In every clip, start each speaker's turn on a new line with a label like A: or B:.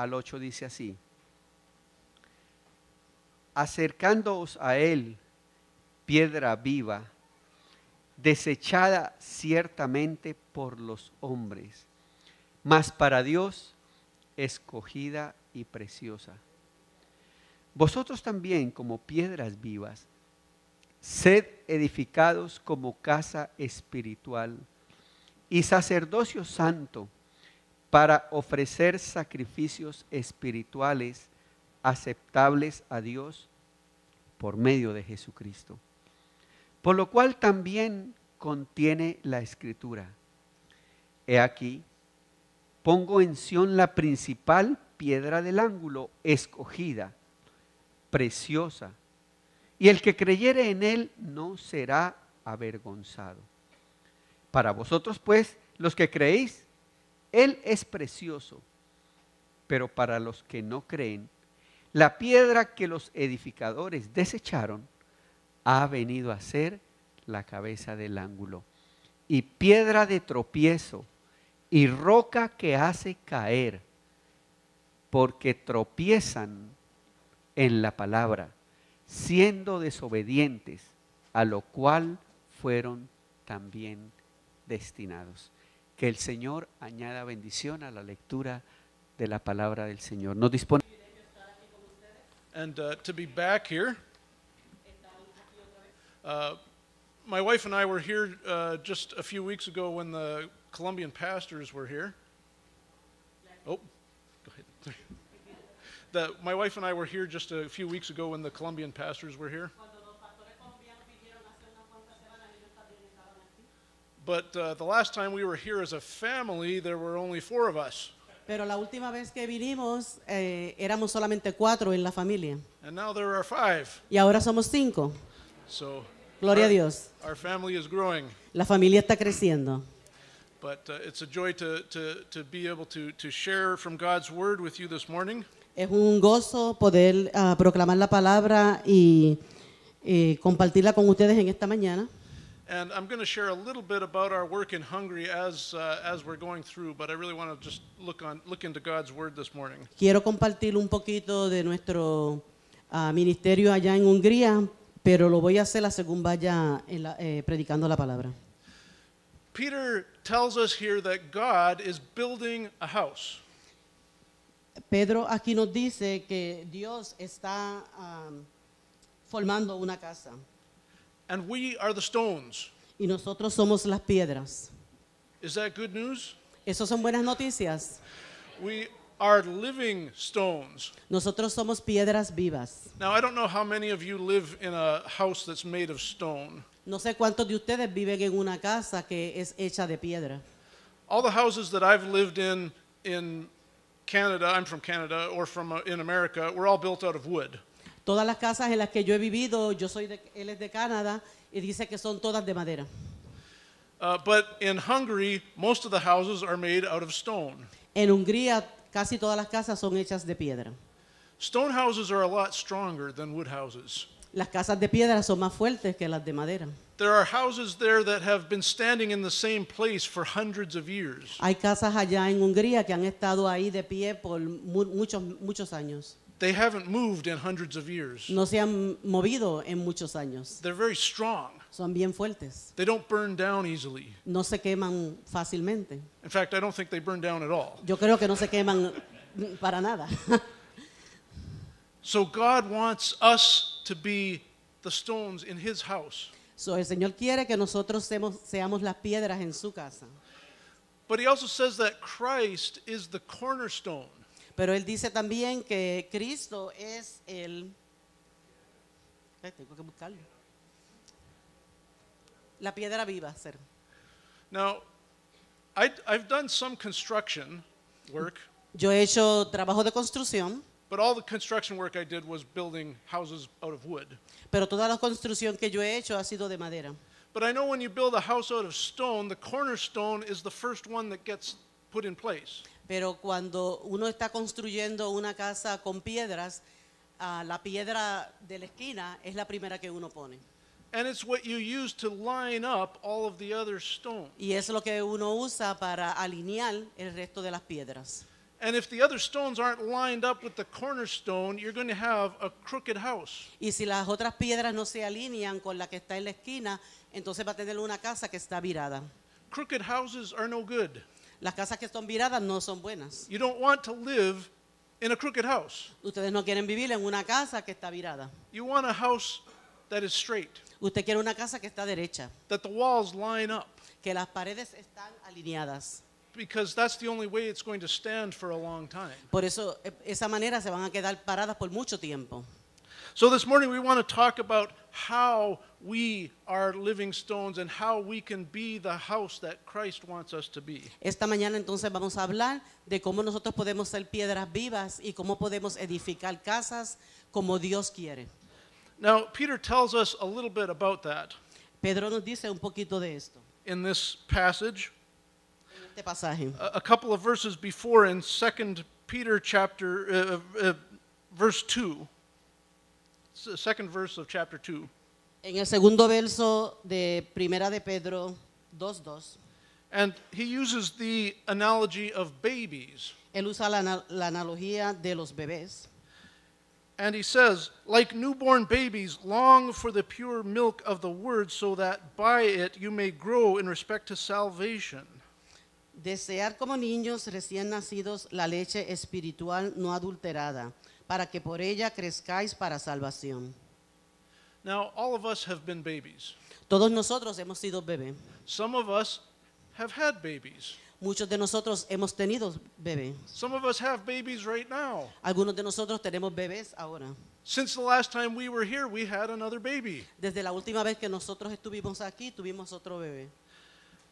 A: al 8 dice así: acercándoos a él, piedra viva, desechada ciertamente por los hombres, mas para Dios escogida y preciosa. Vosotros también, como piedras vivas, sed edificados como casa espiritual y sacerdocio santo, para ofrecer sacrificios espirituales aceptables a Dios por medio de Jesucristo. Por lo cual también contiene la Escritura: he aquí, pongo en Sión la principal piedra del ángulo, escogida, preciosa, y el que creyere en él no será avergonzado. Para vosotros, pues, los que creéis, él es precioso, pero para los que no creen, la piedra que los edificadores desecharon ha venido a ser la cabeza del ángulo, y piedra de tropiezo, y roca que hace caer, porque tropiezan en la palabra, siendo desobedientes, a lo cual fueron también destinados. Que el Señor añada bendición a la lectura de la palabra del Señor. Nos dispone.
B: And to be back here. My wife and I were here just a few weeks ago when the Colombian pastors were here. Oh, go ahead. My wife and I were here just a few weeks ago when the Colombian pastors were here. But the last time we were here as a family, there were only 4 of us.
C: Pero la última vez que vinimos éramos solamente 4 en la familia.
B: And now there are 5.
C: Y ahora somos 5.
B: So
C: Gloria a Dios.
B: Our family is growing.
C: La familia está creciendo.
B: But it's a joy to be able to share from God's Word with you this morning.
C: Es un gozo poder proclamar la palabra y compartirla con ustedes en esta mañana.
B: And I'm going to share a little bit about our work in Hungary as we're going through, but I really want to just look into God's Word this morning.
C: Quiero compartir un poquito de nuestro ministerio allá en Hungría, pero lo voy a hacer según vaya predicando la palabra.
B: Peter tells us here that God is building a house.
C: Pedro aquí nos dice que Dios está formando una casa.
B: And we are the stones.
C: Y nosotros somos las piedras.
B: Is that good news?
C: ¿Eso son buenas noticias?
B: We are living stones.
C: Nosotros somos piedras vivas.
B: Now, I don't know how many of you live in a house that's made of stone.
C: No sé cuántos de ustedes viven en una casa que es hecha de piedra.
B: All the houses that I've lived in Canada, I'm from Canada, or in America, were all built out of wood.
C: Todas las casas en las que yo he vivido, él es de Canadá y dice que son todas de madera.
B: But in Hungary, most of the houses are made out of stone.
C: En Hungría casi todas las casas son hechas de piedra.
B: Stone houses are a lot stronger than wood houses.
C: Las casas de piedra son más fuertes que las de madera.
B: There are houses there that have been standing in the same place for hundreds of years.
C: Hay casas allá en Hungría que han estado ahí de pie por muchos años.
B: They haven't moved in hundreds of years.
C: No se han movido en muchos años.
B: They're very strong.
C: Son bien fuertes.
B: They don't burn down easily.
C: No se queman fácilmente.
B: In fact, I don't think they burn down at all.
C: Yo creo que no se queman para nada.
B: So God wants us to be the stones in His house.
C: So, el Señor quiere que nosotros seamos las piedras en su casa.
B: But He also says that Christ is the cornerstone.
C: Pero Él dice también que Cristo es tengo que buscarlo. La piedra viva, ser.
B: Now, I've done some construction work.
C: Yo he hecho trabajo de construcción,
B: But all the construction work I did was building houses out of wood.
C: pero toda la construcción que yo he hecho ha sido de madera.
B: But I know when you build a house out of stone, the cornerstone is the first one that gets put in place.
C: Pero cuando uno está construyendo una casa con piedras, la piedra de la esquina es la primera que uno pone.
B: And it's what you use to line up all of the other stones.
C: Y es lo que uno usa para alinear el resto de las piedras.
B: And if the other stones aren't lined up with the cornerstone, you're going to have a crooked house.
C: Y si las otras piedras no se alinean con la que está en la esquina, entonces va a tener una casa que está virada.
B: Crooked houses are no good.
C: Las casas que están viradas no son buenas.
B: You don't want to live in a crooked house.
C: Ustedes no quieren vivir en una casa que está virada.
B: You want a house that is straight,
C: Usted quiere una casa que está derecha,
B: that the walls line up,
C: que las paredes están alineadas.
B: because that's the only way it's going to stand for a long time.
C: Por eso, esa manera se van a quedar paradas por mucho tiempo.
B: So this morning we want to talk about how we are living stones and how we can be the house that Christ wants us to be.
C: Esta mañana entonces vamos a hablar de cómo nosotros podemos ser piedras vivas y cómo podemos edificar casas como Dios quiere.
B: Now, Peter tells us a little bit about that
C: Pedro nos dice un poquito de esto
B: in this passage.
C: en este pasaje.
B: A couple of verses before in 2 Peter chapter verse 2. It's the second verse of chapter 2.
C: En el segundo verso de Primera de Pedro 2:2,
B: And he uses the analogy of babies.
C: él usa la analogía de los bebés.
B: And he says, like newborn babies, long for the pure milk of the word, so that by it you may grow in respect to salvation.
C: Desear como niños recién nacidos la leche espiritual no adulterada, para que por ella crezcáis para salvación.
B: Now, all of us have been babies.
C: Todos nosotros hemos sido bebés.
B: Some of us have had babies.
C: Muchos de nosotros hemos tenido bebés.
B: Some of us have babies right now.
C: Algunos de nosotros tenemos bebés ahora.
B: Since the last time we were here, we had another baby.
C: Desde la última vez que nosotros estuvimos aquí, tuvimos otro bebé.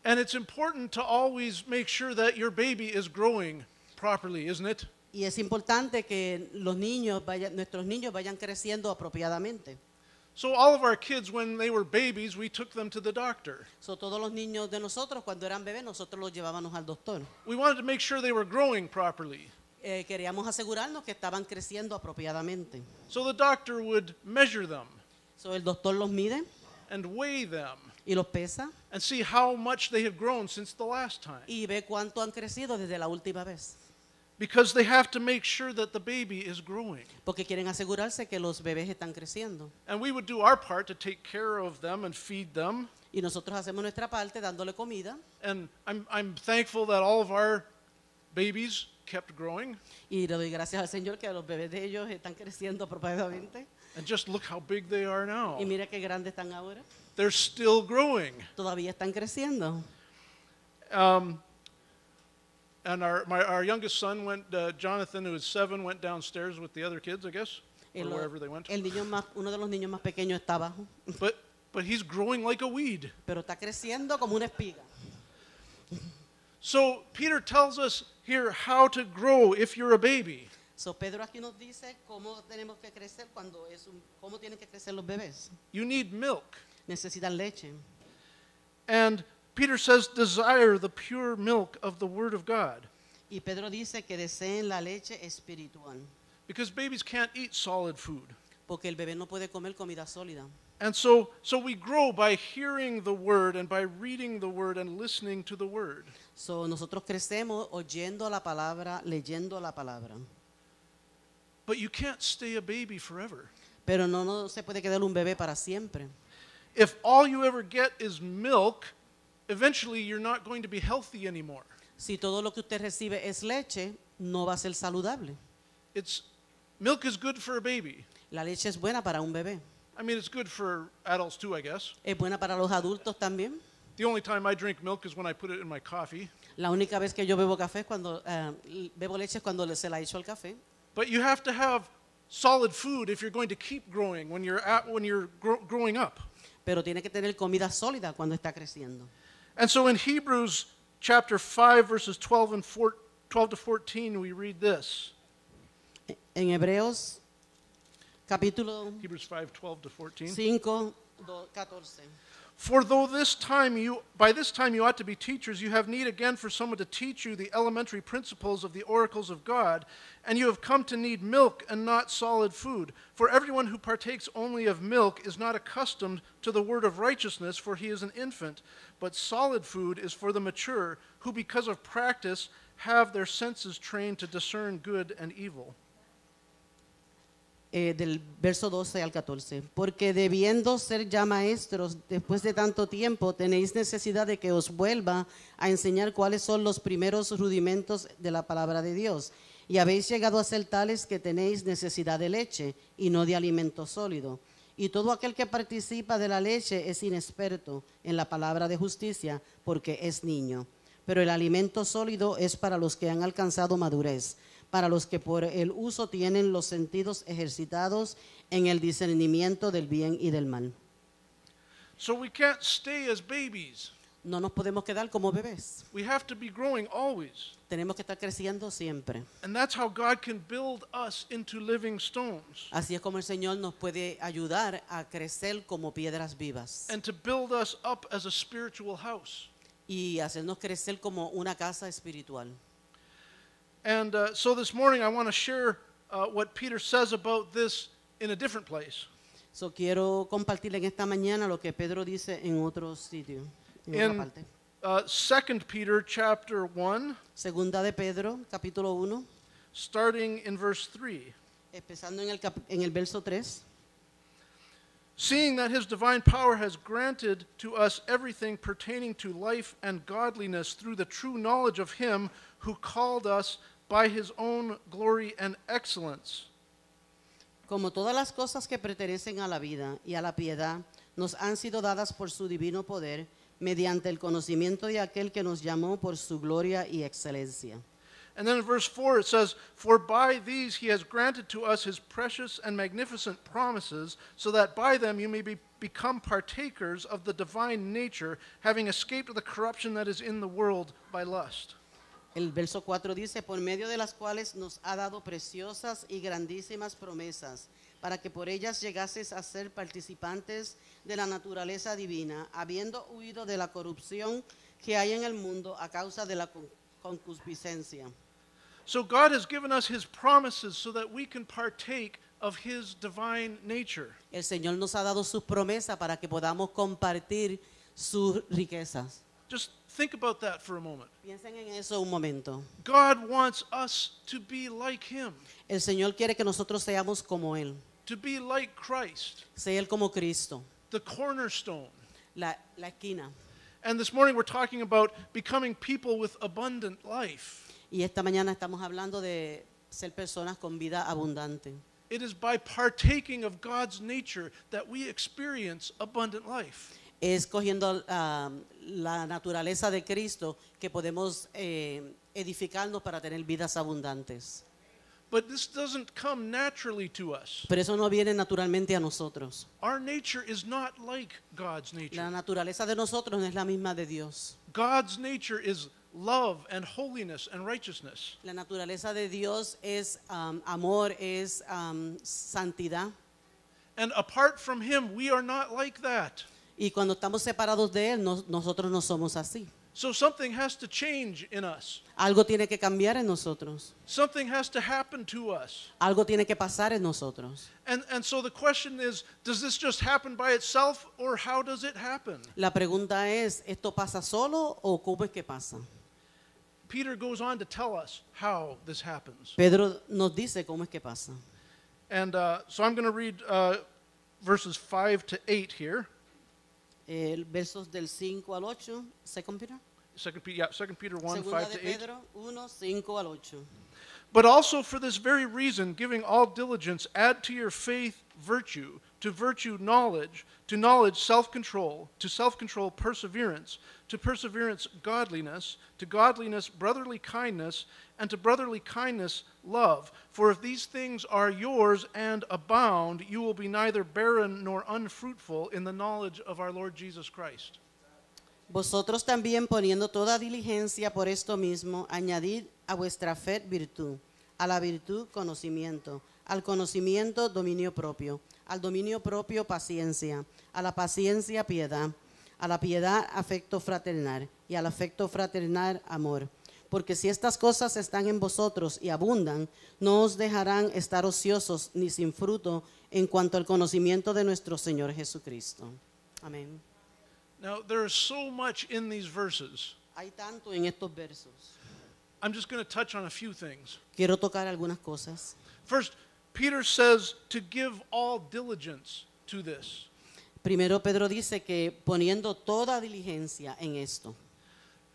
B: And it's important to always make sure that your baby is growing properly, isn't it?
C: Y es importante que nuestros niños vayan creciendo apropiadamente.
B: So all of our kids, when they were babies, we took them to the doctor.
C: So, todos los niños de nosotros, cuando eran bebés, nosotros los llevábamos al doctor.
B: We wanted to make sure they were growing properly.
C: Queríamos asegurarnos que estaban creciendo apropiadamente.
B: So the doctor would measure them
C: So, el doctor los mide
B: and weigh them
C: y los pesa
B: and see how much they have grown since the last time.
C: y ve cuánto han crecido desde la última vez.
B: Because they have to make sure that the baby is growing.
C: Porque quieren asegurarse que los bebés están creciendo.
B: And we would do our part to take care of them and feed them.
C: Y nosotros hacemos nuestra parte dándole comida.
B: And I'm thankful that all of our babies kept growing.
C: Y le doy gracias al Señor que los bebés de ellos están creciendo apropiadamente.
B: And just look how big they are now.
C: Y mira qué grandes están ahora.
B: They're still growing.
C: Todavía están creciendo.
B: And our youngest son Jonathan, who is 7, went downstairs with the other kids, I guess, or wherever they went.
C: Uno de los niños más pequeños está abajo.
B: But he's growing like a weed.
C: Pero está creciendo como una espiga.
B: So Peter tells us here how to grow if you're a baby.
C: So, Pedro aquí nos dice cómo tenemos que crecer cómo tienen que crecer los bebés.
B: You need milk.
C: Necesitan leche.
B: And Peter says, desire the pure milk of the Word of God.
C: Y Pedro dice que deseen la leche espiritual.
B: Because babies can't eat solid food.
C: Porque el bebé no puede comer comida sólida.
B: And so we grow by hearing the Word and by reading the Word and listening to the Word.
C: So, nosotros crecemos oyendo la palabra, leyendo la palabra.
B: But you can't stay a baby forever.
C: Pero no se puede quedar un bebé para siempre.
B: If all you ever get is milk, eventually you're not going to be healthy anymore.
C: Si todo lo que usted recibe es leche, no va a ser saludable.
B: Milk is good for a baby.
C: La leche es buena para un bebé.
B: I mean, it's good for adults too, I guess.
C: Es buena para los adultos también.
B: The only time I drink milk is when I put it in my coffee.
C: La única vez que yo bebo café bebo leche es cuando se la echo al café.
B: But you have to have solid food if you're going to keep growing when you're growing up.
C: Pero tiene que tener comida sólida cuando está creciendo.
B: And so in Hebrews chapter 5 verses 12 to 14 we read this.
C: En Hebreos capítulo
B: Hebrews 5:12 to 14.
C: 5:14.
B: For though by this time you ought to be teachers, you have need again for someone to teach you the elementary principles of the oracles of God, and you have come to need milk and not solid food. For everyone who partakes only of milk is not accustomed to the word of righteousness, for he is an infant. But solid food is for the mature, who because of practice have their senses trained to discern good and evil.
C: Del verso 12 al 14. Porque debiendo ser ya maestros, después de tanto tiempo, tenéis necesidad de que os vuelva a enseñar cuáles son los primeros rudimentos de la palabra de Dios. Y habéis llegado a ser tales que tenéis necesidad de leche y no de alimento sólido. Y todo aquel que participa de la leche es inexperto en la palabra de justicia, porque es niño. Pero el alimento sólido es para los que han alcanzado madurez, para los que por el uso tienen los sentidos ejercitados en el discernimiento del bien y del mal.
B: So we can't stay as babies.
C: No nos podemos quedar como bebés.
B: We have to be growing always.
C: Tenemos que estar creciendo siempre.
B: And that's how God can build us into living stones
C: Así es como el Señor nos puede ayudar a crecer como piedras vivas
B: and to build us up as a spiritual house.
C: y hacernos crecer como una casa espiritual.
B: And so this morning I want to share what Peter says about this in a different place.
C: So, quiero compartir en esta mañana lo que Pedro dice en otro sitio, en otra
B: In
C: parte.
B: 2 Peter chapter 1,
C: Segunda de Pedro, capítulo 1,
B: starting in verse 3.
C: empezando en el verso 3.
B: Seeing that his divine power has granted to us everything pertaining to life and godliness through the true knowledge of him who called us by his own glory and excellence.
C: Como todas las cosas que pertenecen a la vida y a la piedad nos han sido dadas por su divino poder, mediante el conocimiento de aquel que nos llamó por su gloria y excelencia.
B: And then in verse 4 it says, For by these he has granted to us his precious and magnificent promises, so that by them you may become partakers of the divine nature, having escaped the corruption that is in the world by lust.
C: El verso 4 dice, por medio de las cuales nos ha dado preciosas y grandísimas promesas, para que por ellas llegases a ser participantes de la naturaleza divina, habiendo huido de la corrupción que hay en el mundo a causa de la concupiscencia.
B: So God has given us his promises so that we can partake of his divine nature.
C: El Señor nos ha dado sus promesas para que podamos compartir sus riquezas.
B: Just think about that for a moment.
C: Piensen en eso un momento.
B: God wants us to be like him,
C: El Señor quiere que nosotros seamos como Él,
B: to be like Christ,
C: sea Él como Cristo,
B: the cornerstone.
C: la esquina.
B: And this morning we're talking about becoming people with abundant life.
C: Y esta mañana estamos hablando de ser personas con vida abundante.
B: It is by partaking of God's nature that we experience abundant life.
C: Es cogiendo la naturaleza de Cristo que podemos edificarnos para tener vidas abundantes.
B: But this doesn't come naturally to us.
C: Pero eso no viene naturalmente a nosotros.
B: Our nature is not like God's
C: La
B: nature.
C: naturaleza de nosotros no es la misma de Dios.
B: God's nature is love and holiness and righteousness.
C: La naturaleza de Dios es amor, es santidad.
B: And apart from him, we are not like that.
C: Y cuando estamos separados de Él, nosotros no somos así.
B: So something has to change in us.
C: Algo tiene que cambiar en nosotros.
B: Something has to happen to us.
C: Algo tiene que pasar en nosotros.
B: And so the question is, does this just happen by itself or how does it happen?
C: La pregunta es, ¿esto pasa solo o cómo es que pasa?
B: Peter goes on to tell us how this happens.
C: Pedro nos dice cómo es que pasa.
B: And so I'm going to read verses 5 to 8 here.
C: Versos del 5 al 8, Second Peter.
B: 2 Peter 1,
C: Segunda
B: 5
C: de
B: to 8.
C: Pedro 1, 5 al 8.
B: But also for this very reason, giving all diligence, add to your faith virtue, to virtue knowledge, to knowledge self-control, to self-control perseverance, to perseverance godliness, to godliness brotherly kindness, and to brotherly kindness love. For if these things are yours and abound, you will be neither barren nor unfruitful in the knowledge of our Lord Jesus Christ.
C: Vosotros también poniendo toda diligencia por esto mismo, añadid a vuestra fe virtud, a la virtud conocimiento, al conocimiento dominio propio, al dominio propio paciencia, a la paciencia piedad, a la piedad afecto fraternal y al afecto fraternal amor. Porque si estas cosas están en vosotros y abundan, no os dejarán estar ociosos ni sin fruto en cuanto al conocimiento de nuestro Señor Jesucristo. Amén.
B: Now, there is so much in these verses.
C: Hay tanto en estos versos.
B: I'm just going to touch on a few things.
C: Quiero tocar algunas cosas.
B: First, Peter says to give all diligence to this.
C: Primero Pedro dice que poniendo toda diligencia en esto.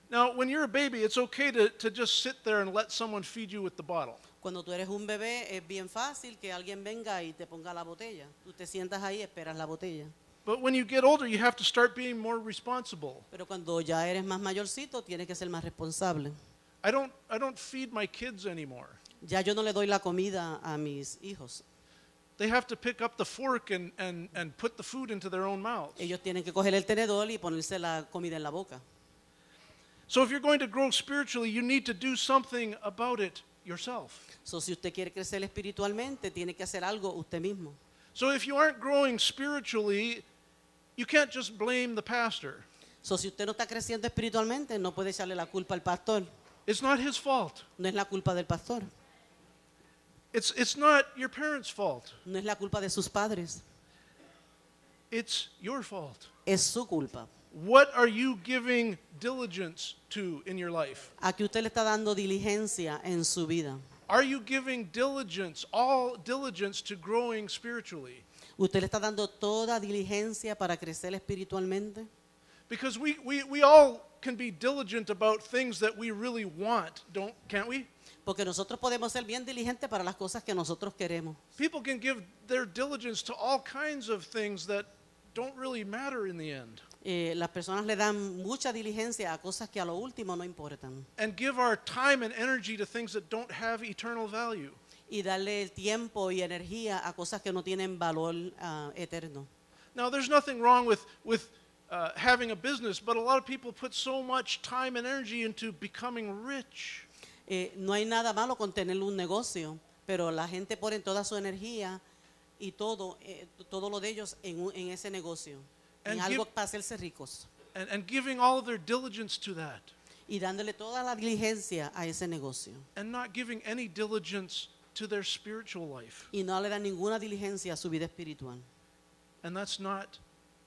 B: Now, when you're a baby, it's okay to just sit there and let someone feed you with the bottle.
C: Cuando tú eres un bebé es bien fácil que alguien venga y te ponga la botella. Tú te sientas ahí y esperas la botella.
B: But when you get older, you have to start being more responsible.
C: Pero cuando ya eres más mayorcito, tienes que ser más responsable.
B: I don't feed my kids anymore.
C: Ya yo no le doy la comida a mis hijos.
B: They have to pick up the fork and put the food into their own mouths.
C: Ellos tienen que coger el tenedor y ponerse la comida en la boca.
B: So if you're going to grow spiritually, you need to do something about it yourself.
C: So, si usted quiere crecer espiritualmente, tiene que hacer algo usted mismo.
B: So if you aren't growing spiritually, you can't just blame the pastor.
C: So, si usted no está creciendo espiritualmente, no puede echarle la culpa al pastor.
B: It's not his fault.
C: No es la culpa del pastor.
B: It's not your parents' fault.
C: No es la culpa de sus padres.
B: It's your fault.
C: Es su culpa.
B: What are you giving diligence to in your life?
C: A que usted le está dando diligencia en su vida.
B: Are you giving diligence, all diligence to growing spiritually?
C: Usted le está dando toda diligencia para crecer espiritualmente.
B: Because we all can be diligent about things that we really want, can't we?
C: Porque nosotros podemos ser bien diligentes para las cosas que nosotros queremos.
B: People can give their diligence to all kinds of things that don't really matter in the end.
C: Las personas le dan mucha diligencia a cosas que a lo último no importan.
B: And give our time and energy to things that don't have eternal value.
C: Y darle el tiempo y energía a cosas que no tienen valor eterno.
B: Now, there's nothing wrong with having a business, but a lot of people put so much time and energy into becoming rich.
C: No hay nada malo con tener un negocio, pero la gente pone toda su energía y todo lo de ellos en ese negocio, en algo para hacerse ricos.
B: And giving all of their diligence to that.
C: Y dándole toda la diligencia a ese negocio.
B: And not giving any diligence to their spiritual life.
C: Y no le dan ninguna diligencia a su vida espiritual.
B: And that's not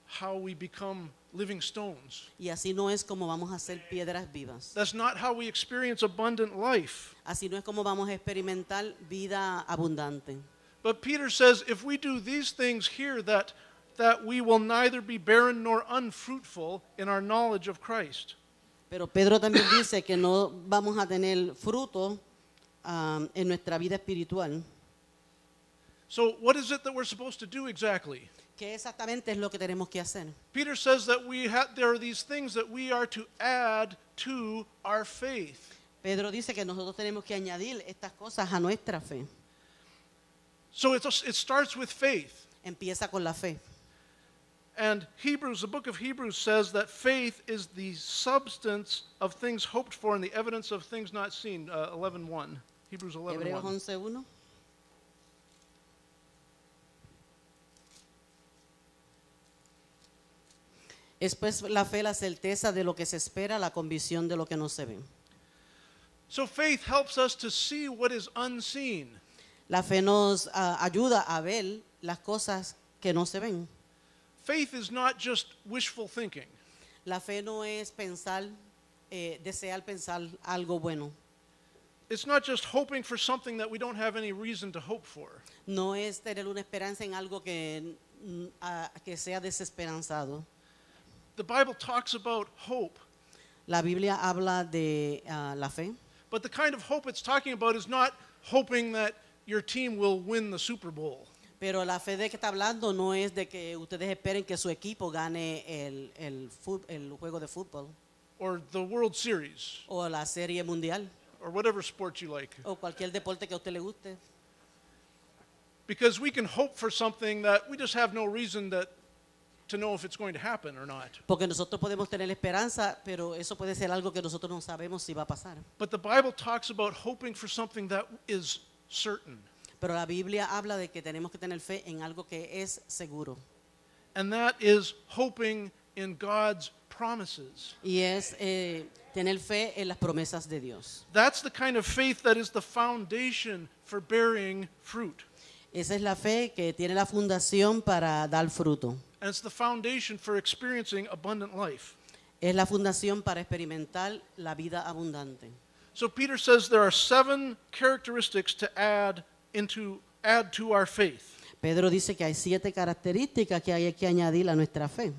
B: how we become living stones.
C: Y así no es como vamos a ser piedras vivas.
B: That's not how we experience abundant life.
C: Así no es como vamos a experimentar vida abundante.
B: But Peter says if we do these things here, that we will neither be barren nor unfruitful in our knowledge of Christ.
C: Pero Pedro también dice que no vamos a tener fruto en nuestra vida espiritual.
B: So what is it that we're supposed to do exactly?
C: ¿Qué exactamente es lo que tenemos que hacer?
B: Peter says that there are these things that we are to add to our faith.
C: Pedro dice que nosotros tenemos que añadir estas cosas a nuestra fe.
B: So it starts with faith.
C: Empieza con la fe.
B: And the book of Hebrews says that faith is the substance of things hoped for and the evidence of things not seen. 11:1. Hebrews 11:1.
C: Hebreos 11:1. Es pues la fe la certeza de lo que se espera, la convicción de lo que no se ve.
B: So faith helps us to see what is unseen.
C: La fe nos ayuda a ver las cosas que no se ven.
B: Faith is not just wishful thinking.
C: La fe no es pensar, desear pensar algo bueno.
B: It's not just hoping for something that we don't have any reason to hope for.
C: No es tener una esperanza en algo que sea desesperanzado.
B: The Bible talks about hope.
C: La Biblia habla de la fe.
B: But the kind of hope it's talking about is not hoping that your team will win the Super Bowl.
C: Pero la fe de que está hablando no es de que ustedes esperen que su equipo gane el juego de fútbol.
B: Or the World Series.
C: O la serie mundial.
B: Or whatever sport you like.
C: O cualquier deporte que a usted le guste.
B: Because we can hope for something that we just have no reason to know if it's going to happen or not.
C: Porque nosotros podemos tener esperanza, pero eso puede ser algo que nosotros no sabemos si va a pasar.
B: But the Bible talks about hoping for something that is certain.
C: Pero la Biblia habla de que tenemos que tener fe en algo que es seguro.
B: And that is hoping in God's promises.
C: Y es tener fe en las promesas de Dios.
B: That's the kind of faith that is the foundation for bearing fruit.
C: Esa es la fe que tiene la fundación para dar fruto.
B: And it's the foundation for experiencing abundant life.
C: Es la fundación para experimentar la vida abundante.
B: So Peter says there are 7 characteristics to add to our faith.
C: Pedro dice que hay 7 características que hay que añadir a nuestra fe.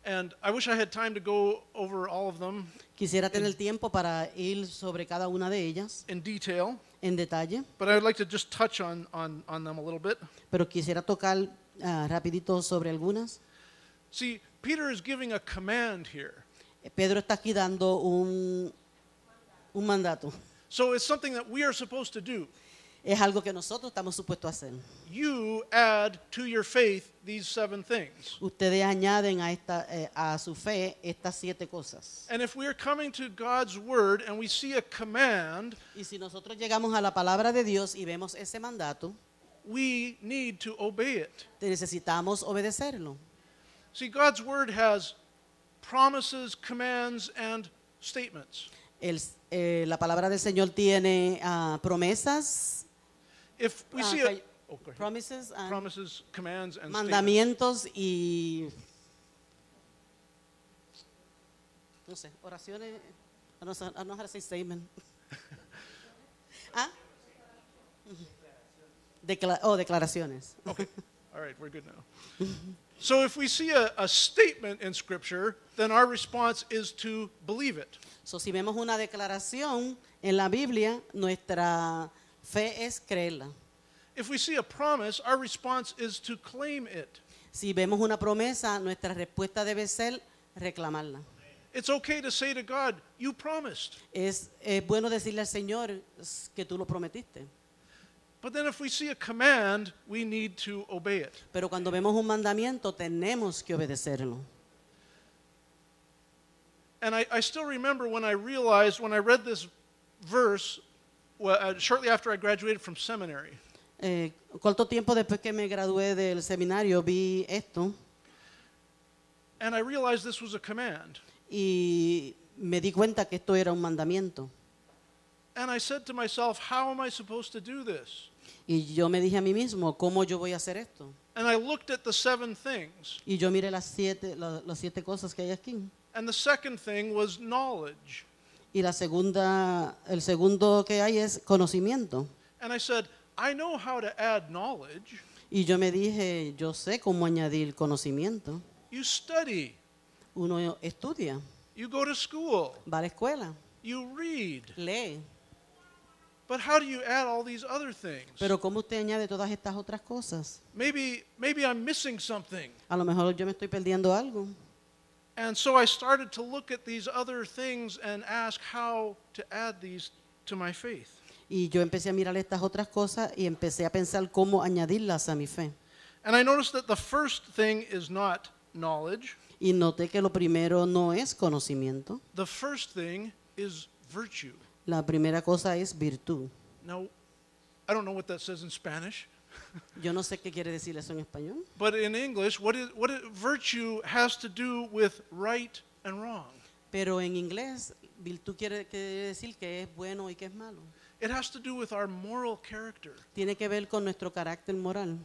B: And I wish I had time to go over all of them
C: Quisiera tener tiempo para ir sobre cada una de ellas
B: in detail,
C: en detalle,
B: but I would like to just touch on them a little bit.
C: pero quisiera tocar rapidito sobre algunas.
B: See, Peter is giving a command here.
C: Pedro está aquí dando un mandato.
B: So it's something that we are supposed to do.
C: Es algo que nosotros estamos supuestos a hacer.
B: You add to your faith these 7 things.
C: Ustedes añaden a su fe estas 7 cosas.
B: And if we are coming to God's word and we see a command,
C: Y si nosotros llegamos a la palabra de Dios y vemos ese mandato,
B: we need to obey it.
C: necesitamos obedecerlo.
B: See, God's word has promises, commands, and statements.
C: La palabra del Señor tiene promesas,
B: If we see
C: go ahead.
B: promises, commands, and statements.
C: mandamientos y no sé, oraciones. I don't know how to say statement. ¿Ah? Declaraciones.
B: Okay. All right, we're good now. So if we see a statement in Scripture, then our response is to believe it.
C: So, si vemos una declaración en la Biblia, nuestra fe es creerla.
B: If we see a promise, our response is to claim it.
C: Si vemos una promesa, nuestra respuesta debe ser reclamarla.
B: It's okay to say to God, you promised.
C: Es bueno decirle al Señor que tú lo prometiste.
B: But then if we see a command, we need to obey it.
C: Pero cuando vemos un mandamiento, tenemos que obedecerlo.
B: And I still remember when I read this verse shortly after I graduated from seminary.
C: Corto tiempo después que me gradué del seminario, vi esto
B: And I realized this was a command.
C: y me di cuenta que esto era un mandamiento.
B: And I said to myself, how am I supposed to do this?
C: Y yo me dije a mí mismo, ¿cómo yo voy a hacer esto?
B: And I looked at the 7 things.
C: Y yo miré las 7 cosas que hay aquí.
B: And the second thing was knowledge.
C: Y el segundo que hay es conocimiento.
B: And I said, I know how to add knowledge.
C: Y yo me dije, yo sé cómo añadir conocimiento.
B: You study.
C: Uno estudia,
B: You go to school.
C: va a la escuela,
B: You read.
C: lee.
B: But how do you add all these other things?
C: Pero ¿cómo usted añade todas estas otras cosas?
B: Maybe I'm missing something.
C: A lo mejor yo me estoy perdiendo algo.
B: And so I started to look at these other things and ask how to add these to my faith.
C: Y yo empecé a mirar estas otras cosas y empecé a pensar cómo añadirlas a mi fe.
B: And I noticed that the first thing is not knowledge.
C: Y noté que lo primero no es conocimiento.
B: The first thing is virtue.
C: La primera cosa es virtud.
B: Now, I don't know what that says in Spanish,
C: Yo no sé qué quiere decir eso en español.
B: but in English, virtue has to do with right and wrong.
C: Pero en inglés, virtud quiere decir que es bueno y que es malo.
B: It has to do with our moral character.
C: Tiene que ver con nuestro carácter moral.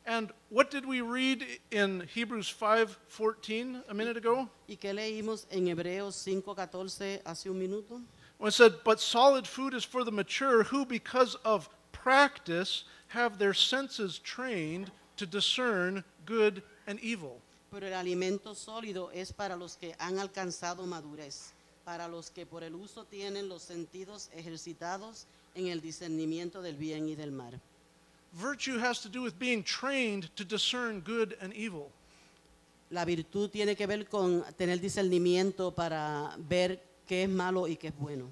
B: And what did we read in Hebrews 5:14 a minute ago?
C: ¿Y qué leímos en Hebreos 5:14 hace un minuto?
B: When it said, but solid food is for the mature who, because of practice, have their senses trained to discern good and evil.
C: Pero el alimento sólido es para los que han alcanzado madurez, para los que por el uso tienen los sentidos ejercitados en el discernimiento del bien y del mal.
B: Virtue has to do with being trained to discern good and evil.
C: La virtud tiene que ver con tener discernimiento para ver qué es malo y qué es bueno.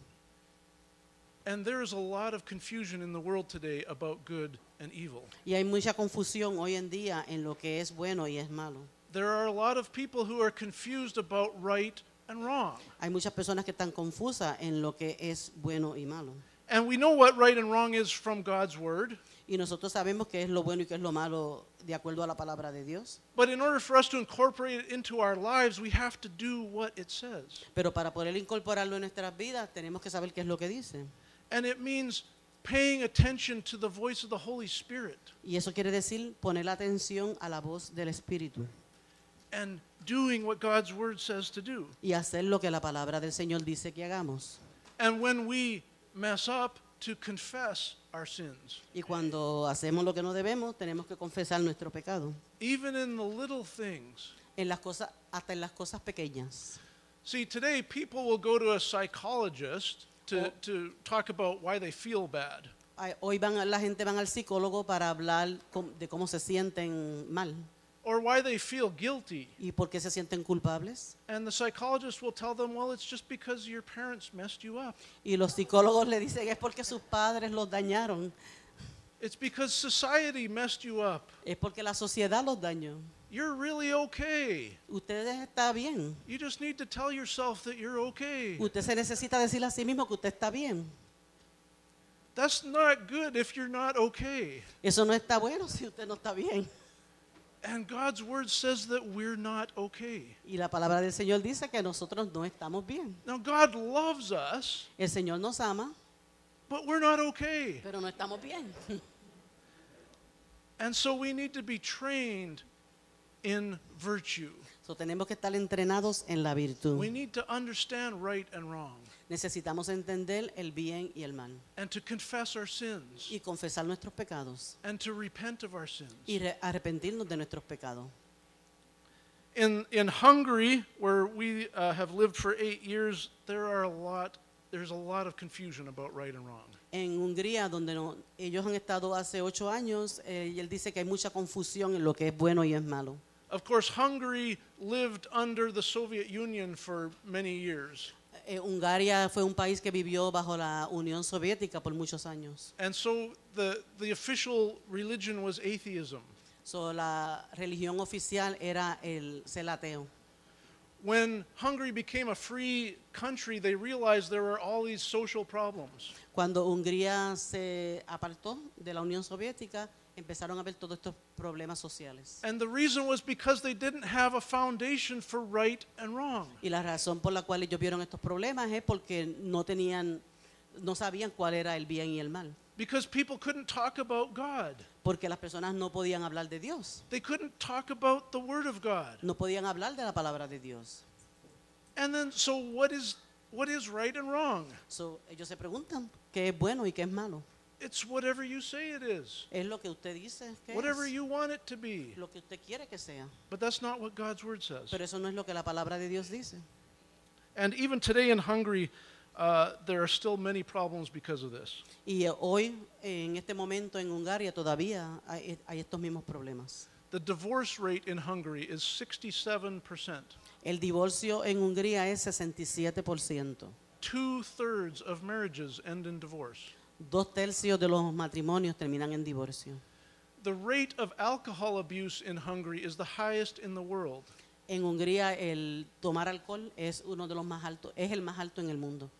B: And there is a lot of confusion in the world today about good and evil.
C: Y hay mucha confusión hoy en día en lo que es bueno y es malo.
B: There are a lot of people who are confused about right and wrong.
C: Hay muchas personas que están confusas en lo que es bueno y malo.
B: And we know what right and wrong is from God's word.
C: Y nosotros sabemos qué es lo bueno y qué es lo malo de acuerdo a la palabra de Dios.
B: But in order for us to incorporate it into our lives, we have to do what it says.
C: Pero para poder incorporarlo en nuestras vidas tenemos que saber qué es lo que dice.
B: And it means paying attention to the voice of the Holy Spirit
C: Y eso quiere decir poner la atención a la voz del Espíritu
B: and doing what God's word says to do.
C: y hacer lo que la palabra del Señor dice que hagamos.
B: And when we mess up, to confess our sins.
C: Y cuando hacemos lo que no debemos, tenemos que confesar nuestro pecado.
B: Even in the little things.
C: En las cosas, hasta en las cosas pequeñas.
B: See, today people will go to a psychologist to talk about why they feel bad.
C: Hoy la gente van al psicólogo para hablar de cómo se sienten mal
B: Or why they feel guilty.
C: y por qué se sienten culpables.
B: And the psychologist will tell them, well, it's just because your parents messed you up.
C: Y los psicólogos le dicen es porque sus padres los dañaron,
B: It's because society messed you up.
C: es porque la sociedad los dañó.
B: You're really okay.
C: Usted está bien.
B: You just need to tell yourself that you're okay.
C: Usted se necesita decir a sí mismo que usted está bien.
B: That's not good if you're not okay.
C: Eso no está bueno si usted no está bien.
B: And God's word says that we're not okay.
C: Y la palabra del Señor dice que nosotros no estamos bien.
B: Now, God loves us,
C: El Señor nos ama,
B: but we're not okay.
C: pero no estamos bien.
B: And so we need to be trained in virtue.
C: So, tenemos que estar entrenados en la virtud.
B: We need to understand right and wrong
C: Necesitamos entender el bien y el mal
B: and to confess our sins
C: y confesar nuestros pecados
B: and to repent of our sins.
C: y arrepentirnos de nuestros pecados.
B: In Hungary, where we have lived for 8 years, there's a lot of confusion about right and wrong.
C: En Hungría, donde ellos han estado hace 8 años, y él dice que hay mucha confusión en lo que es bueno y es malo.
B: Of course, Hungary lived under the Soviet Union for many years.
C: Hungría fue un país que vivió bajo la Unión Soviética por muchos años.
B: And so the official religion was atheism.
C: So, la religión oficial era el ser ateo.
B: When Hungary became a free country, they realized there were all these social problems.
C: Cuando Hungría se apartó de la Unión Soviética, empezaron a ver todos estos problemas sociales.
B: And the reason was because they didn't have a foundation for right and wrong.
C: Y la razón por la cual ellos vieron estos problemas es porque no sabían cuál era el bien y el mal.
B: Because people couldn't talk about God.
C: Porque las personas no podían hablar de Dios.
B: They couldn't talk about the Word of God.
C: No podían hablar de la palabra de Dios.
B: And then, so what is right and wrong?
C: So, ellos se preguntan qué es bueno y qué es malo.
B: It's whatever you say it is.
C: Es lo que usted dice que
B: Whatever
C: es,
B: you want it to be.
C: lo que usted quiere que sea.
B: But that's not what God's Word says.
C: Pero eso no es lo que la palabra de Dios dice.
B: And even today in Hungary, there are still many problems because of this.
C: Y hoy, en este momento en Hungría, todavía hay estos mismos problemas.
B: The divorce rate in Hungary is 67%.
C: El divorcio en Hungría es 67%.
B: 2/3 of marriages end in divorce.
C: 2/3 de los matrimonios terminan en divorcio.
B: The rate of alcohol abuse in Hungary is the highest in the world.
C: En Hungría el tomar alcohol es uno de los más altos, es el más alto en el mundo.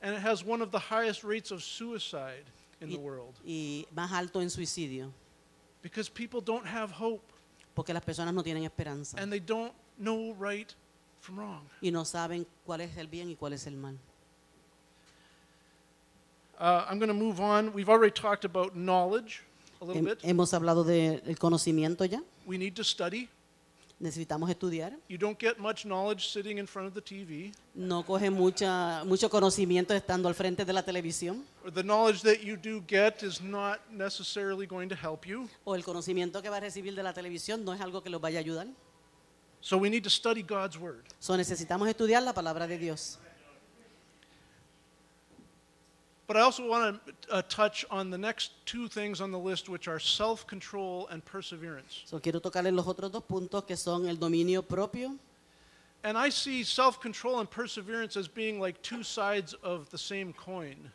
B: And it has one of the highest rates of suicide in the world.
C: Y más alto en suicidio,
B: Because people don't have hope
C: porque las personas no tienen esperanza
B: and they don't know right from wrong.
C: y no saben cuál es el bien y cuál es el mal.
B: I'm going to move on. We've already talked about knowledge a little bit.
C: Hemos hablado del conocimiento ya.
B: We need to study.
C: Necesitamos estudiar.
B: You don't get much knowledge sitting in front of the TV.
C: No coge mucho conocimiento estando al frente de la televisión.
B: Or the knowledge that you do get is not necessarily going to help you.
C: O el conocimiento que va a recibir de la televisión no es algo que los vaya a ayudar.
B: So we need to study God's Word.
C: So, necesitamos estudiar la palabra de Dios.
B: But I also want to touch on the next two things on the list, which are self-control and perseverance.
C: So, quiero tocarles los otros dos puntos que son el dominio propio.
B: And I see self-control and perseverance as being like two sides of the same coin.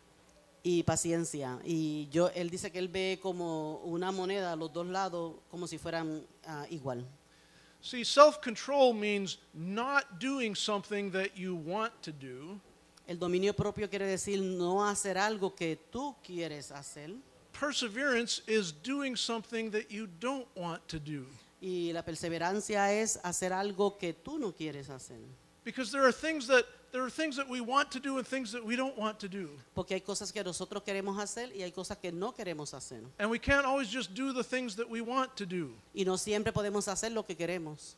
C: Y paciencia. Y él dice que él ve como una moneda a los dos lados como si fueran igual.
B: See, self-control means not doing something that you want to do.
C: El dominio propio quiere decir no hacer algo que tú quieres hacer.
B: Perseverance is doing something that you don't want to do.
C: Y la perseverancia es hacer algo que tú no quieres hacer.
B: Because there are things that we want to do and things that we don't want to do.
C: Porque hay cosas que nosotros queremos hacer y hay cosas que no queremos hacer.
B: And we can't always just do the things that we want to do.
C: Y no siempre podemos hacer lo que queremos.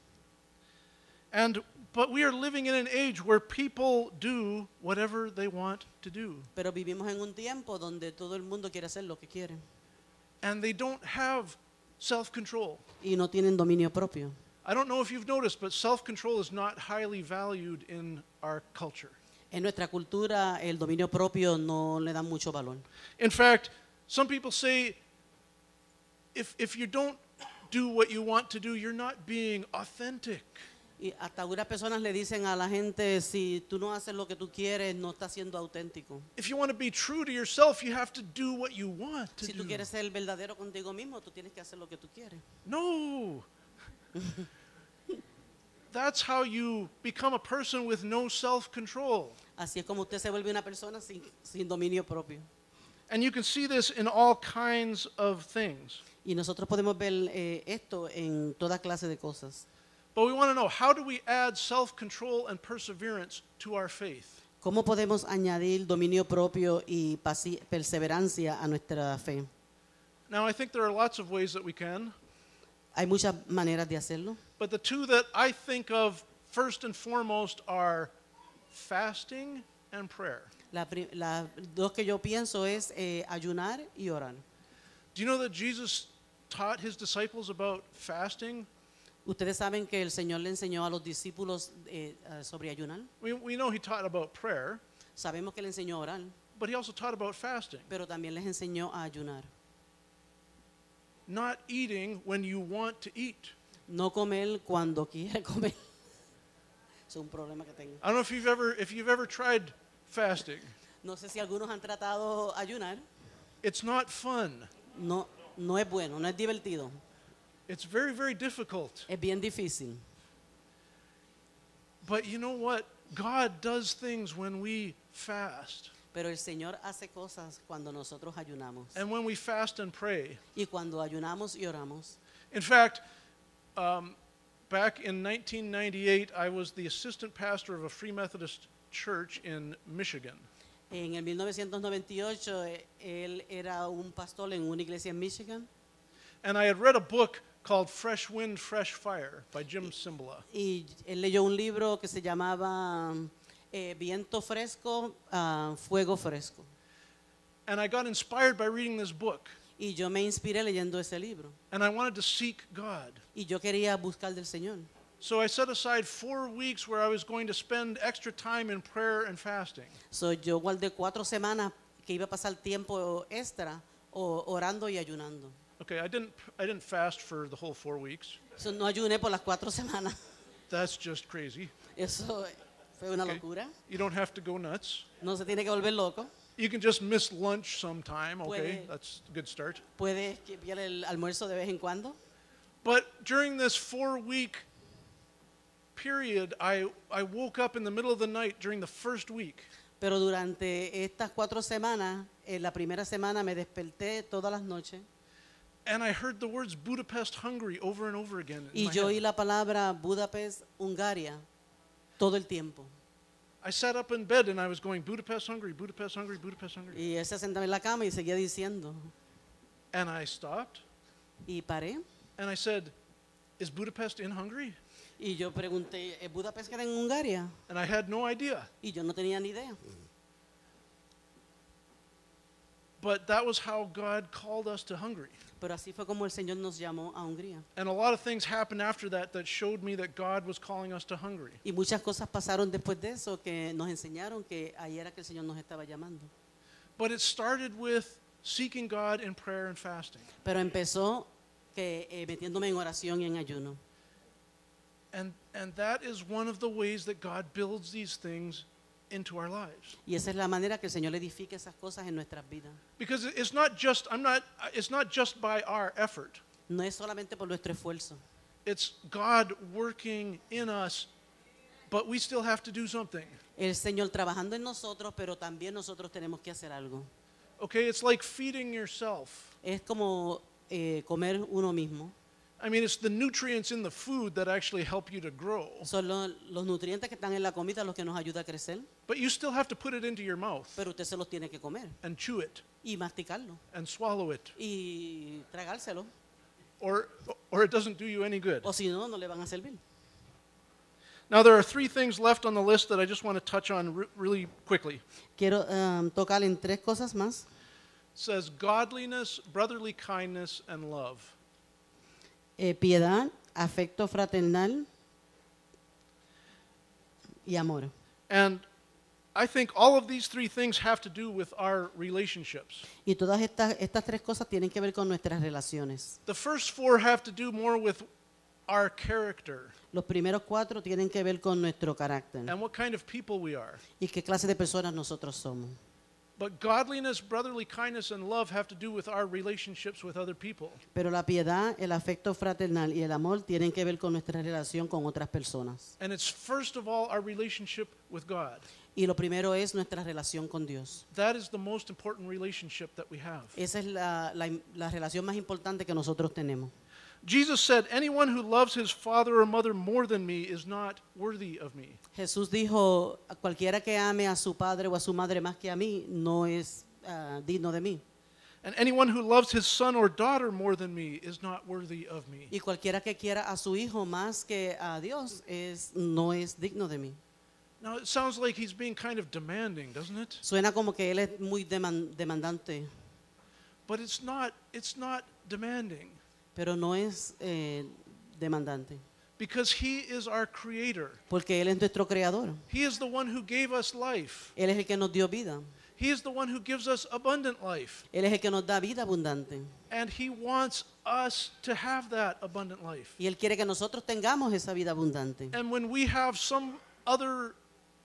B: But we are living in an age where people do whatever they want to do.
C: Pero vivimos en un tiempo donde todo el mundo quiere hacer lo que quiere
B: And they don't have self-control.
C: y no tienen dominio propio.
B: I don't know if you've noticed, but self-control is not highly valued in our culture.
C: En nuestra cultura el dominio propio no le da mucho valor.
B: In fact, some people say if you don't do what you want to do, you're not being authentic.
C: Y hasta algunas personas le dicen a la gente, si tú no haces lo que tú quieres, no estás siendo auténtico.
B: If you want to be true to yourself, you have to do what you want to
C: Si
B: do.
C: tú quieres ser verdadero contigo mismo, tú tienes que hacer lo que tú quieres.
B: No. That's how you become a person with no self-control.
C: Así es como usted se vuelve una persona sin dominio propio.
B: And you can see this in all kinds of things.
C: Y nosotros podemos ver esto en toda clase de cosas.
B: But we want to know, how do we add self-control and perseverance to our faith?
C: ¿Cómo podemos añadir dominio propio y perseverancia a nuestra fe?
B: Now, I think there are lots of ways that we can,
C: Hay muchas maneras de hacerlo,
B: but the two that I think of first and foremost are fasting and prayer.
C: las dos que yo pienso es ayunar y orar.
B: Do you know that Jesus taught his disciples about fasting?
C: Ustedes saben que el Señor le enseñó a los discípulos sobre ayunar.
B: We know he taught about prayer,
C: Sabemos que le enseñó a orar,
B: but he also taught about fasting.
C: pero también les enseñó a ayunar.
B: Not eating when you want to eat.
C: No comer cuando quiere comer. Es un problema que tengo.
B: I don't know if you've ever tried fasting.
C: No sé si algunos han tratado ayunar.
B: It's not fun.
C: No, no es bueno, no es divertido.
B: It's very, very difficult.
C: Es bien difícil.
B: But you know what? God does things when we fast.
C: Pero el Señor hace cosas cuando nosotros ayunamos.
B: And when we fast and pray.
C: Y cuando ayunamos y oramos.
B: In fact, back in 1998, I was the assistant pastor of a Free Methodist church in Michigan.
C: En el 1998 él era un pastor en una iglesia en Michigan.
B: And I had read a book called Fresh Wind, Fresh Fire by Jim Cymbala.
C: Y él leyó un libro que se llamaba Viento Fresco, Fuego Fresco.
B: And I got inspired by reading this book.
C: Y yo me inspiré leyendo ese libro.
B: And I wanted to seek God.
C: Y yo quería buscar del Señor.
B: So I set aside 4 weeks where I was going to spend extra time in prayer and fasting.
C: So yo guardé 4 semanas que iba a pasar tiempo extra orando y ayunando.
B: Okay, I didn't fast for the whole 4 weeks.
C: So no ayuné por las 4 semanas.
B: That's just crazy.
C: Eso fue una
B: Okay.
C: locura.
B: You don't have to go nuts.
C: No se tiene que volver loco.
B: You can just miss lunch sometime, okay?
C: Puede-
B: That's a good start.
C: Puede esquivar el almuerzo de vez en cuando.
B: But during this 4-week period, I woke up in the middle of the night during the first week.
C: Pero durante estas 4 semanas, en la primera semana me desperté todas las noches
B: And I heard the words Budapest, Hungary over and over again in
C: y
B: my
C: yo oí
B: head.
C: la palabra Budapest, Hungaria, todo el tiempo.
B: I sat up in bed and I was going Budapest, Hungary, Budapest, Hungary, Budapest, Hungary.
C: Y él se sentaba en la cama y seguía diciendo.
B: And I stopped
C: Y paré
B: and I said, is Budapest in Hungary?
C: y yo pregunté, ¿es Budapest queda en Hungaria?
B: And I had no idea.
C: Y yo no tenía ni idea.
B: But that was how God called us to Hungary.
C: Pero así fue como el Señor nos llamó a Hungría.
B: And a lot of things happened after that that showed me that God was calling us to Hungary.
C: Y muchas cosas pasaron después de eso que nos enseñaron que ahí era que el Señor nos estaba llamando.
B: But it started with seeking God in prayer and fasting.
C: Pero empezó que metiéndome en oración y en ayuno.
B: And that is one of the ways that God builds these things into our lives.
C: Y esa es la manera que el Señor edifica esas cosas en nuestras vidas.
B: Because it's not just by our effort.
C: No es solamente por nuestro esfuerzo.
B: It's God working in us, but we still have to do something.
C: El Señor trabajando en nosotros, pero también nosotros tenemos que hacer algo.
B: Okay, it's like feeding yourself.
C: Es como comer uno mismo.
B: I mean, it's the nutrients in the food that actually help you to grow.
C: Son los nutrientes que están en la comida los que nos ayudan a crecer,
B: But you still have to put it into your mouth
C: pero usted se los tiene que comer
B: and chew it
C: y masticarlo
B: and swallow it,
C: y tragárselo,
B: or it doesn't do you any good.
C: o si no, no le van a servir.
B: Now, there are three things left on the list that I just want to touch on really quickly.
C: Quiero tocar en tres cosas más.
B: It says godliness, brotherly kindness, and love.
C: Piedad, afecto fraternal y amor.
B: And I think all of these three things have to do with our relationships.
C: Y todas estas tres cosas tienen que ver con nuestras relaciones.
B: The first four have to do more with our character
C: Los primeros cuatro tienen que ver con nuestro carácter
B: and what kind of people we are.
C: y qué clase de personas nosotros somos.
B: But godliness, brotherly kindness, and love have to do with our relationships with other people.
C: Pero la piedad, el afecto fraternal y el amor tienen que ver con nuestra relación con otras personas.
B: And it's first of all our relationship with God.
C: Y lo primero es nuestra relación con Dios.
B: That is the most important relationship that we have.
C: Esa es la relación más importante que nosotros tenemos.
B: Jesus said, anyone who loves his father or mother more than me is not worthy of me.
C: Jesús dijo, cualquiera que ame a su padre o a su madre más que a mí no es digno de mí.
B: And anyone who loves his son or daughter more than me is not worthy of me.
C: Y cualquiera que quiera a su hijo más que a Dios no es digno de mí.
B: Now, it sounds like he's being kind of demanding, doesn't it?
C: Suena como que él es muy demandante,
B: But it's not demanding
C: pero no es demandante,
B: because he is our creator.
C: porque Él es nuestro creador.
B: He is the one who gave us life.
C: Él es el que nos dio vida.
B: He is the one who gives us abundant life.
C: Él es el que nos da vida abundante.
B: And he wants us to have that abundant life.
C: Y Él quiere que nosotros tengamos esa vida abundante.
B: And when we have some other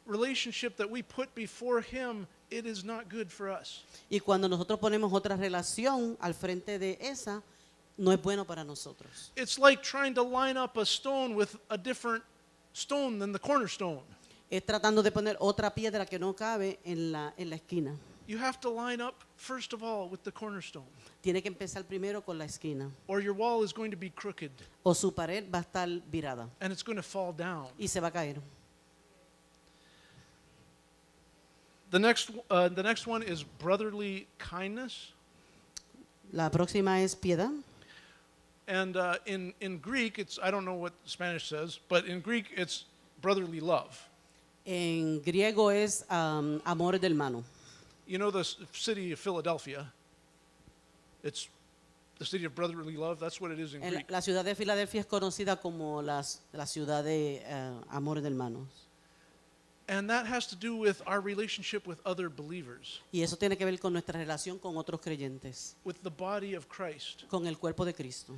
B: relationship that we put before him, it is not good for us.
C: Y cuando nosotros ponemos otra relación al frente de esa, no es bueno para nosotros.
B: It's like trying to line up a stone with a different stone than the cornerstone.
C: Es tratando de poner otra piedra que no cabe en la esquina.
B: You have to line up, first of all, with the cornerstone,
C: Tiene que empezar primero con la esquina.
B: or your wall is going to be crooked
C: O su pared va a estar virada
B: and it's going to fall down.
C: y se va a caer.
B: The next one is brotherly kindness.
C: La próxima es piedad.
B: And in Greek, I don't know what Spanish says, but in Greek it's brotherly love.
C: En griego es amor de hermano.
B: You know the city of Philadelphia? It's the city of brotherly love. That's what it is in Greek.
C: La ciudad de Filadelfia es conocida como la ciudad de amor de hermanos.
B: And that has to do with our relationship with other believers,
C: Y eso tiene que ver con nuestra relación con otros creyentes,
B: with the body of Christ.
C: con el cuerpo de Cristo.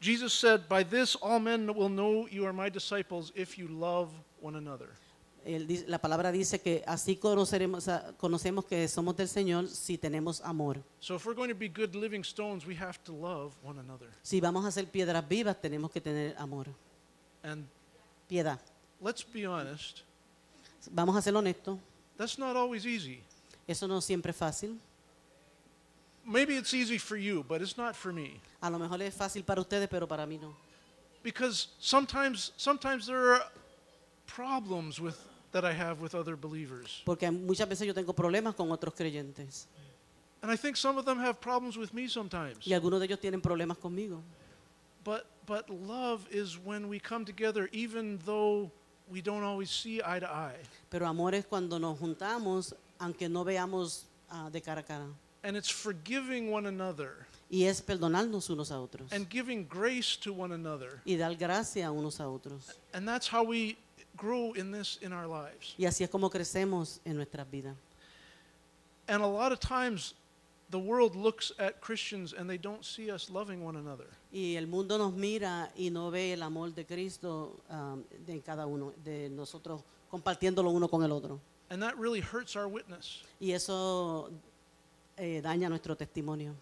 B: Jesus said, "By this all men will know you are my disciples if you love one another."
C: La palabra dice que así conocemos que somos del Señor si tenemos amor.
B: So if we're going to be good living stones, we have to love one another.
C: Si vamos a ser piedras vivas, tenemos que tener amor,
B: And
C: piedad.
B: let's be honest,
C: Vamos a ser honestos,
B: that's not always easy.
C: eso no siempre es fácil.
B: Maybe it's easy for you, but it's not for me.
C: A lo mejor es fácil para ustedes, pero para mí no.
B: Because sometimes there are problems that I have with other believers.
C: Porque muchas veces yo tengo problemas con otros creyentes.
B: And I think some of them have problems with me sometimes.
C: Y algunos de ellos tienen problemas conmigo.
B: But love is when we come together even though we don't always see eye to eye.
C: Pero amor es cuando nos juntamos, aunque no veamos de cara a cara.
B: And it's forgiving one another
C: Y es perdonarnos unos a otros.
B: and giving grace to one another.
C: Y dar gracia unos a otros.
B: And that's how we grow in our lives.
C: Y así es como crecemos en nuestras vidas.
B: And a lot of times the world looks at Christians and they don't see us loving one another.
C: Y el mundo nos mira y no ve el amor de Cristo en cada uno de nosotros, compartiéndolo uno con el otro.
B: And that really hurts our witness.
C: Y eso daña nuestro testimonio.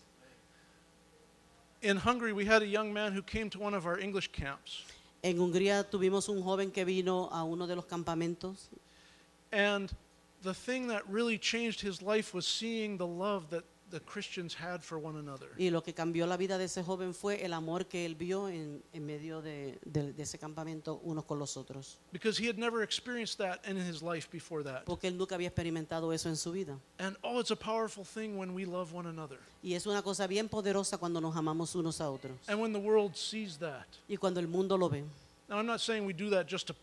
B: In Hungary, we had a young man who came to one of our English camps.
C: En Hungría tuvimos un joven que vino a uno de los campamentos.
B: And the thing that really changed his life was seeing the love that the Christians had for one another.
C: Y lo que cambió la vida de ese joven fue el amor que él vio en medio de ese campamento unos con los otros.
B: Because he had never experienced that in his life before that.
C: Porque él nunca había experimentado eso en su vida.
B: And it's a powerful thing when we love one another.
C: Y es una cosa bien poderosa cuando nos amamos unos a otros.
B: And when the world sees that.
C: Y cuando el mundo lo ve.
B: Now, I'm not saying we do that just to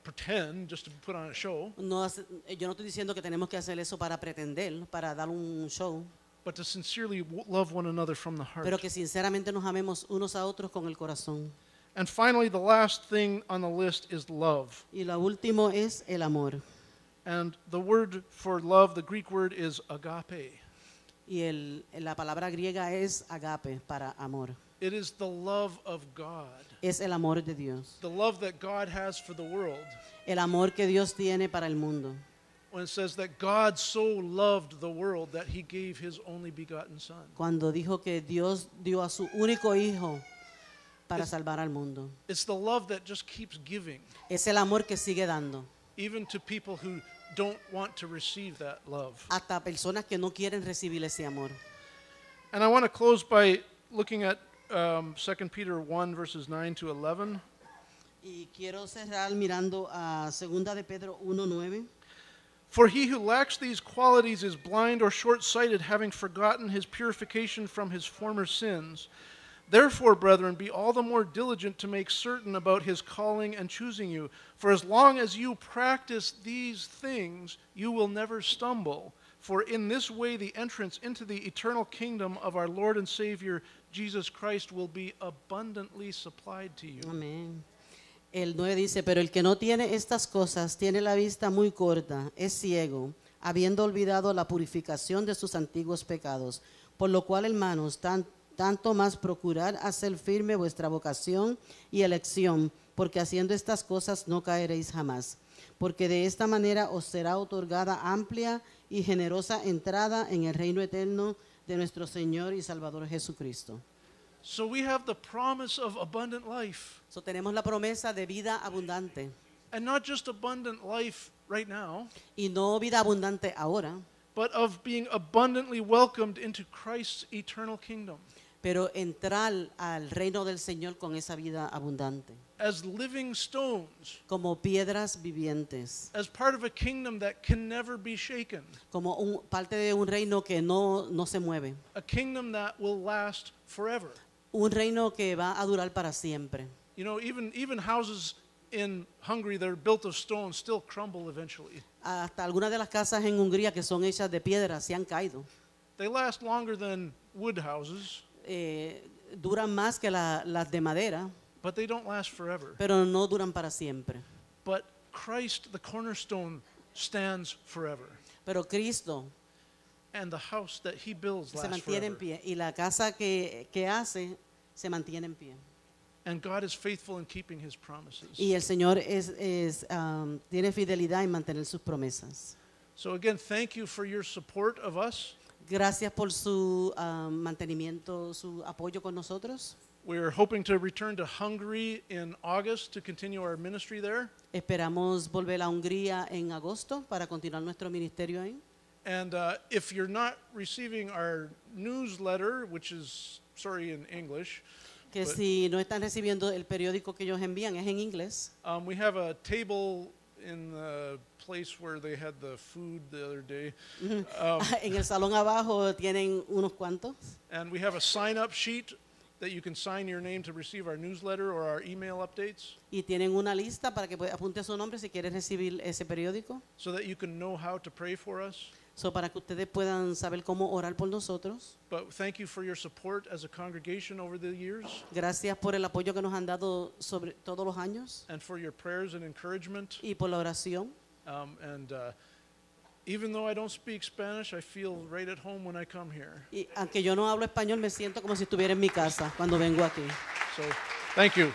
B: pretend just to put on a show,
C: No yo no estoy diciendo que tenemos que hacer eso para pretender, para dar un show,
B: but to sincerely love one another from the heart.
C: pero que sinceramente nos amemos unos a otros con el corazón.
B: And finally, the last thing on the list is love.
C: Y lo último es el amor.
B: And the word for love, the Greek word is agape.
C: Y la palabra griega es agape, para amor.
B: It is the love of God,
C: Es el amor de Dios.
B: the love that God has for the world.
C: El amor que Dios tiene para el mundo.
B: When it says that God so loved the world that he gave his only begotten son.
C: Cuando dijo que Dios dio a su único hijo para salvar al mundo.
B: It's the love that just keeps giving,
C: Es el amor que sigue dando.
B: even to people who don't want to receive that love.
C: Hasta personas que no quieren recibir ese amor.
B: And I want to close by looking at 2 Peter 1, verses 9 to 11.
C: Y quiero cerrar mirando a 2 de Pedro 1:9.
B: For he who lacks these qualities is blind or short-sighted, having forgotten his purification from his former sins. Therefore, brethren, be all the more diligent to make certain about his calling and choosing you. For as long as you practice these things, you will never stumble. For in this way the entrance into the eternal kingdom of our Lord and Savior, Jesus Christ, will be abundantly supplied to you.
C: Amén. El 9 dice, pero el que no tiene estas cosas tiene la vista muy corta, es ciego, habiendo olvidado la purificación de sus antiguos pecados. Por lo cual, hermanos, tanto más procurar hacer firme vuestra vocación y elección, porque haciendo estas cosas no caeréis jamás. Porque de esta manera os será otorgada amplia y generosa entrada en el reino eterno de nuestro Señor y Salvador Jesucristo.
B: So we have the promise of abundant life.
C: So, tenemos la promesa de vida abundante,
B: And not just abundant life right now,
C: y no vida abundante ahora,
B: but of being abundantly welcomed into Christ's eternal kingdom
C: pero entrar al reino del Señor con esa vida abundante,
B: as living stones,
C: como piedras vivientes,
B: as part of a kingdom that can never be shaken,
C: como parte de un reino que no se mueve,
B: a kingdom that will last forever.
C: un reino que va a durar para siempre.
B: You know, even houses in Hungary that are built of stone still crumble eventually.
C: Hasta algunas de las casas en Hungría que son hechas de piedra se han caído.
B: They last longer than wood houses,
C: Duran más que las de madera,
B: but they don't last forever.
C: pero no duran para siempre.
B: But Christ, the cornerstone, stands forever.
C: Pero Cristo
B: And the house that he builds
C: se
B: lasts
C: mantiene en
B: forever.
C: pie, y la casa que hace se mantiene en pie.
B: And God is faithful in keeping his promises.
C: Y el Señor tiene fidelidad en mantener sus promesas.
B: So again, thank you for your support of us.
C: Gracias por su mantenimiento, su apoyo con nosotros.
B: We're hoping to return to Hungary in August to continue our ministry there.
C: Esperamos volver a Hungría en agosto para continuar nuestro ministerio ahí.
B: And if you're not receiving our newsletter, which is, sorry, in English,
C: Que
B: But-
C: si no están recibiendo el periódico que ellos envían, es en inglés.
B: we have a table in the place where they had the food the other day.
C: En el salón abajo tienen unos cuantos.
B: And we have a sign-up sheet that you can sign your name to receive our newsletter or our email updates
C: Y tienen una lista para que apunte su nombre si quiere recibir ese periódico.
B: so that you can know how to pray for us.
C: So, para que ustedes puedan saber cómo orar por nosotros.
B: But thank you for your support as a congregation over the years
C: Gracias por el apoyo que nos han dado sobre todos los años
B: and for your prayers and encouragement.
C: y por la oración.
B: Even though I don't speak Spanish, I feel right at home when I come here.
C: Y aunque yo no hablo español, me siento como si estuviera en mi casa cuando vengo aquí.
B: So thank you.